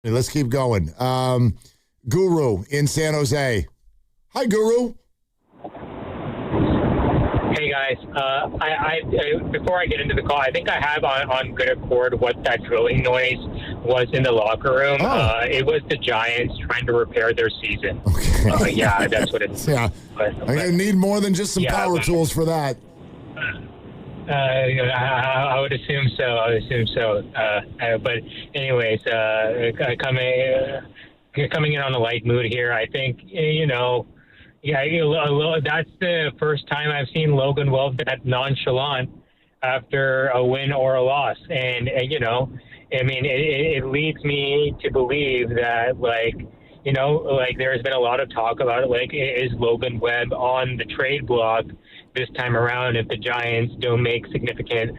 Let's keep going. Guru in San Jose. Hi, Guru. Hey guys, I before I get into the call, I think I have on good accord what that drilling noise was in the locker room. Oh. It was the Giants trying to repair their season. Okay. Yeah, that's what it's. Yeah, I need more than just some power tools for that. I would assume so. But anyways, coming in on a light mood here, I think Yeah, that's the first time I've seen Logan Webb that nonchalant after a win or a loss. And it leads me to believe that, there's been a lot of talk about, is Logan Webb on the trade block this time around if the Giants don't make significant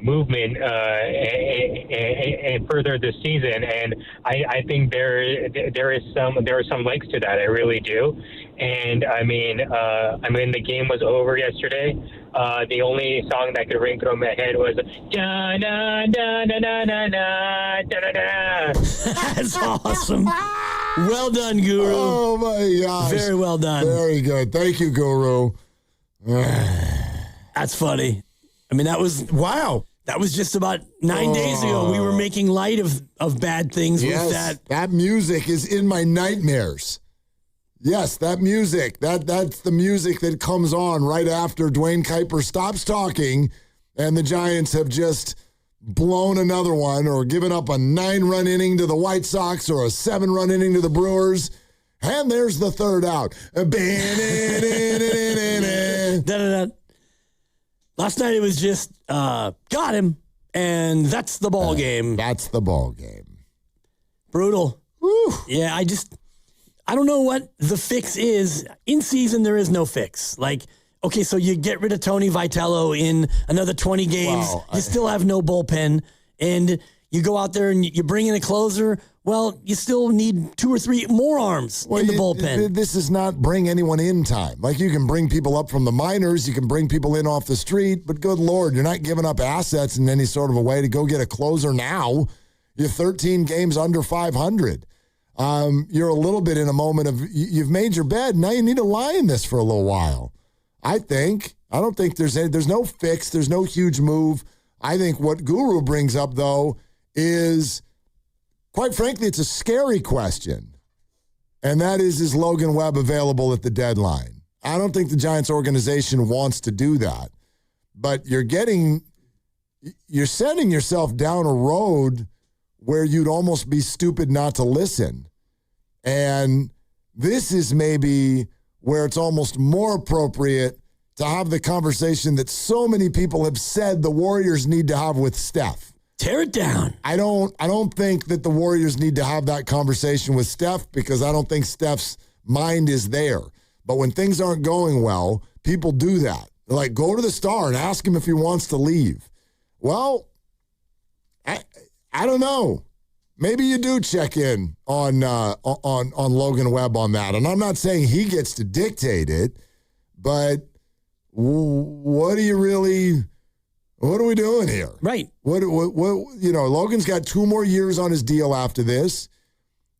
movement and further this season, and I think there are some legs to that. I really do. And the game was over yesterday. The only song that could ring through my head was da da da da da da da da da. That's awesome. Well done, Guru. Oh my gosh. Very well done. Very good. Thank you, Guru. That's funny. I mean, that was just about 9 days ago. We were making light of bad things with that. That music is in my nightmares. Yes, that music. That's the music that comes on right after Dwayne Kuiper stops talking and the Giants have just blown another one or given up a 9-run inning to the White Sox or a 7-run inning to the Brewers. And there's the third out. Last night it was just got him, and that's the ball game. That's the ball game. Brutal. Whew. Yeah, I don't know what the fix is. In season, there is no fix. Okay, so you get rid of Tony Vitello in another 20 games. Wow. You still have no bullpen, and you go out there and you bring in a closer. Well, you still need 2 or 3 more arms in the bullpen. This is not bring anyone in time. You can bring people up from the minors, you can bring people in off the street, but good Lord, you're not giving up assets in any sort of a way to go get a closer now. You're 13 games under 500. You're a little bit in a moment of you've made your bed. Now you need to lie in this for a little while. I don't think there's no fix. There's no huge move. I think what Guru brings up, though, is, quite frankly, it's a scary question. And that is Logan Webb available at the deadline? I don't think the Giants organization wants to do that. But you're sending yourself down a road where you'd almost be stupid not to listen. And this is maybe where it's almost more appropriate to have the conversation that so many people have said the Warriors need to have with Steph. Tear it down. I don't think that the Warriors need to have that conversation with Steph because I don't think Steph's mind is there. But when things aren't going well, people do that. They're go to the star and ask him if he wants to leave. Well, I don't know. Maybe you do check in on Logan Webb on that. And I'm not saying he gets to dictate it, but what are we doing here? Right. What Logan's got 2 more years on his deal after this.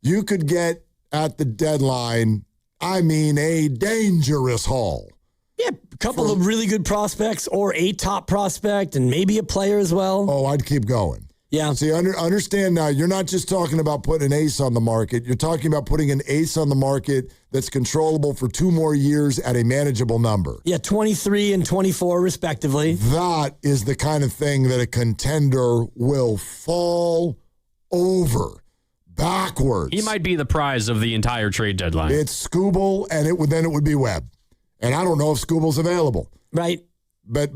You could get at the deadline, a dangerous haul. Yeah, a couple of really good prospects or a top prospect and maybe a player as well. Oh, I'd keep going. Yeah. See, understand now, you're not just talking about putting an ace on the market. You're talking about putting an ace on the market that's controllable for 2 more years at a manageable number. Yeah, 23 and 24 respectively. That is the kind of thing that a contender will fall over backwards. He might be the prize of the entire trade deadline. It's Scooble, and it would be Webb. And I don't know if Scooble's available. Right. But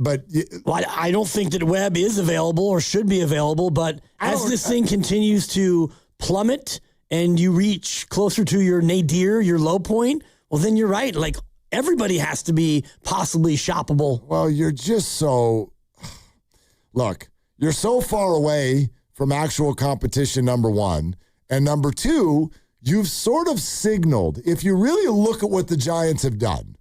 well, I don't think that Webb is available or should be available, but as this thing continues to plummet and you reach closer to your nadir, your low point, well, then you're right. Everybody has to be possibly shoppable. Well, you're just so... Look, you're so far away from actual competition, number one. And number two, you've sort of signaled, if you really look at what the Giants have done,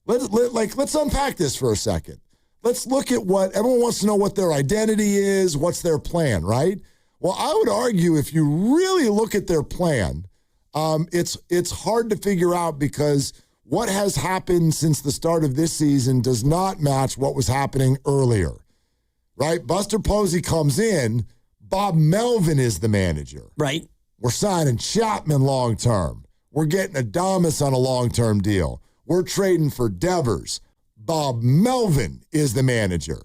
let's unpack this for a second. Let's look at what everyone wants to know, what their identity is, what's their plan, right? Well, I would argue if you really look at their plan, it's hard to figure out because what has happened since the start of this season does not match what was happening earlier, right? Buster Posey comes in. Bob Melvin is the manager. Right. We're signing Chapman long-term. We're getting Adames on a long-term deal. We're trading for Devers. Bob Melvin is the manager.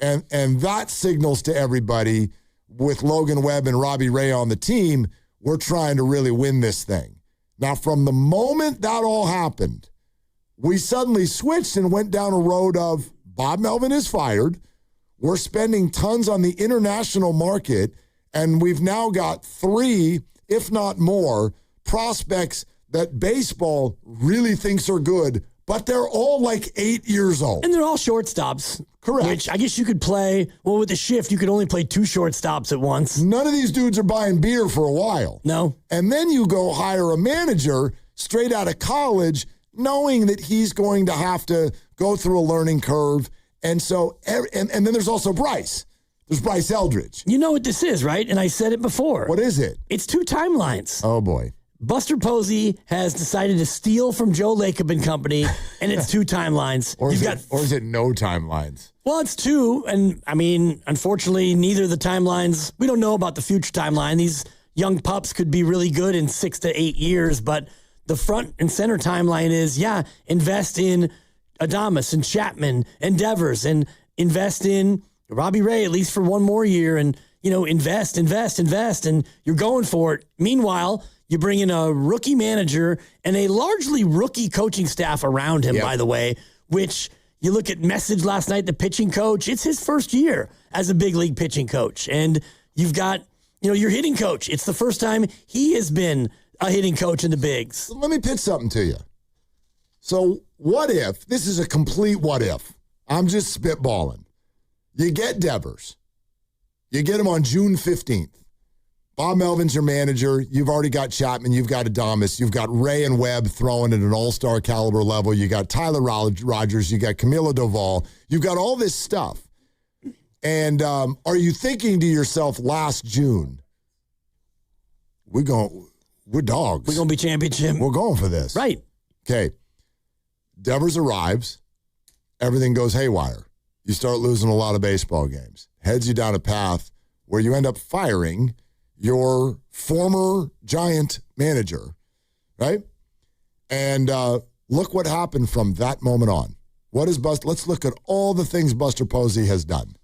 And that signals to everybody with Logan Webb and Robbie Ray on the team, we're trying to really win this thing. Now, from the moment that all happened, we suddenly switched and went down a road of Bob Melvin is fired. We're spending tons on the international market, and we've now got 3, if not more, prospects that baseball really thinks are good, but they're all like 8 years old. And they're all shortstops. Correct. Which I guess you could play, well, with the shift, you could only play 2 shortstops at once. None of these dudes are buying beer for a while. No. And then you go hire a manager straight out of college, knowing that he's going to have to go through a learning curve. And so, and then there's also Bryce. There's Bryce Eldridge. You know what this is, right? And I said it before. What is it? It's 2 timelines. Oh, boy. Buster Posey has decided to steal from Joe Lacob and company, and it's 2 timelines. Or is it no timelines? Well, it's 2, and I mean, unfortunately, neither of the timelines, we don't know about the future timeline. These young pups could be really good in 6 to 8 years, but the front and center timeline is, invest in Adames and Chapman and Devers and invest in Robbie Ray at least for 1 more year and, invest, and you're going for it. Meanwhile, you bring in a rookie manager and a largely rookie coaching staff around him, by the way, which you look at Message last night, the pitching coach, it's his first year as a big league pitching coach. And you've got, your hitting coach. It's the first time he has been a hitting coach in the bigs. Let me pitch something to you. So what if, this is a complete what if, I'm just spitballing. You get Devers. You get him on June 15th. Bob Melvin's your manager. You've already got Chapman. You've got Adames. You've got Ray and Webb throwing at an all-star caliber level. You got Tyler Rogers. You got Camilo Doval. You've got all this stuff. And are you thinking to yourself last June, we're dogs. We're going to be championship. We're going for this. Right. Okay. Devers arrives. Everything goes haywire. You start losing a lot of baseball games. Heads you down a path where you end up firing your former Giant manager, right? And look what happened from that moment on. What is Buster? Let's look at all the things Buster Posey has done.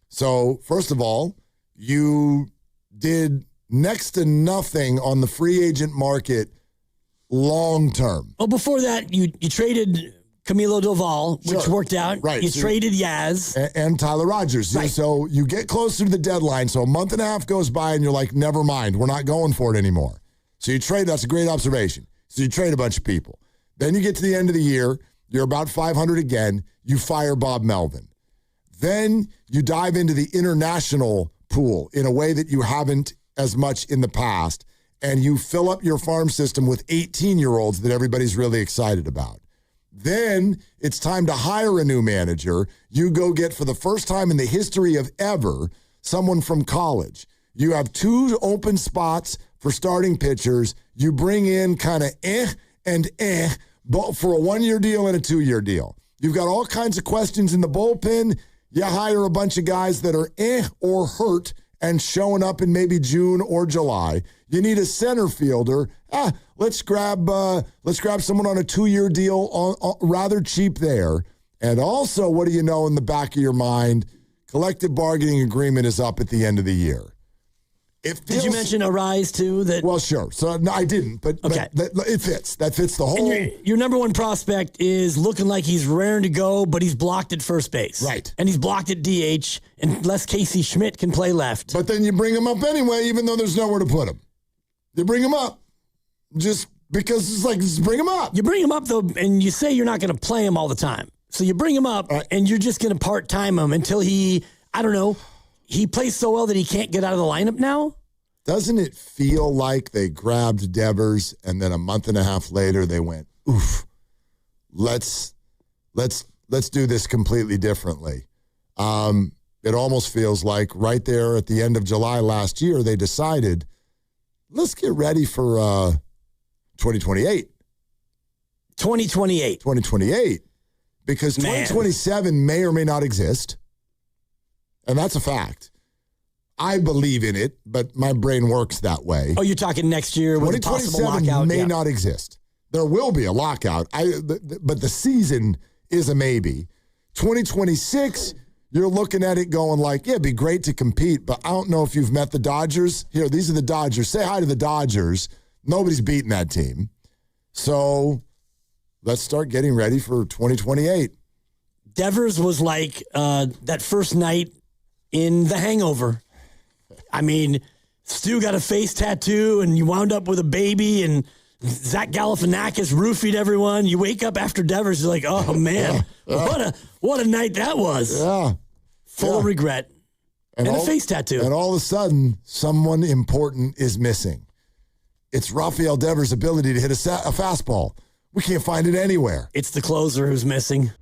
So, first of all, you did next to nothing on the free agent market long term. Well, before that, you traded Camilo Doval, which worked out. Right. You traded Yaz. And Tyler Rogers. Right. So you get closer to the deadline. So a month and a half goes by and you're like, never mind. We're not going for it anymore. So you trade. That's a great observation. So you trade a bunch of people. Then you get to the end of the year. You're about 500 again. You fire Bob Melvin. Then you dive into the international pool in a way that you haven't as much in the past. And you fill up your farm system with 18-year-olds that everybody's really excited about. Then it's time to hire a new manager. You go get, for the first time in the history of ever, someone from college. You have 2 open spots for starting pitchers. You bring in kind of for a 1-year deal and a 2-year deal. You've got all kinds of questions in the bullpen. You hire a bunch of guys that are or hurt and showing up in maybe June or July. You need a center fielder. Let's grab someone on a 2-year deal, rather cheap there. And also, what do you know in the back of your mind? Collective bargaining agreement is up at the end of the year. Did you mention Arise too? Well, sure. So no, I didn't, but okay. It fits. That fits the whole. And your number 1 prospect is looking like he's raring to go, but he's blocked at first base. Right. And he's blocked at DH, unless Casey Schmidt can play left. But then you bring him up anyway, even though there's nowhere to put him. You bring him up just because it's like, just bring him up. You bring him up, though, and you say you're not going to play him all the time. So you bring him up, and you're just going to part-time him until he plays so well that he can't get out of the lineup now? Doesn't it feel like they grabbed Devers and then a month and a half later they went, oof, let's do this completely differently? it almost feels like right there at the end of July last year, they decided, let's get ready for 2028. 2028. 2028. Because 2027 may or may not exist. And that's a fact. I believe in it, but my brain works that way. Oh, you're talking next year with a possible lockout? May not exist. There will be a lockout, but the season is a maybe. 2026, you're looking at it going like, yeah, it'd be great to compete, but I don't know if you've met the Dodgers. Here, these are the Dodgers. Say hi to the Dodgers. Nobody's beating that team. So let's start getting ready for 2028. Devers was like that first night in The Hangover. I mean, Stu got a face tattoo, and you wound up with a baby, and Zach Galifianakis roofied everyone. You wake up after Devers, you're like, oh, man, what a night that was. Yeah. Full of regret. And a face tattoo. And all of a sudden, someone important is missing. It's Rafael Devers' ability to hit a fastball. We can't find it anywhere. It's the closer who's missing.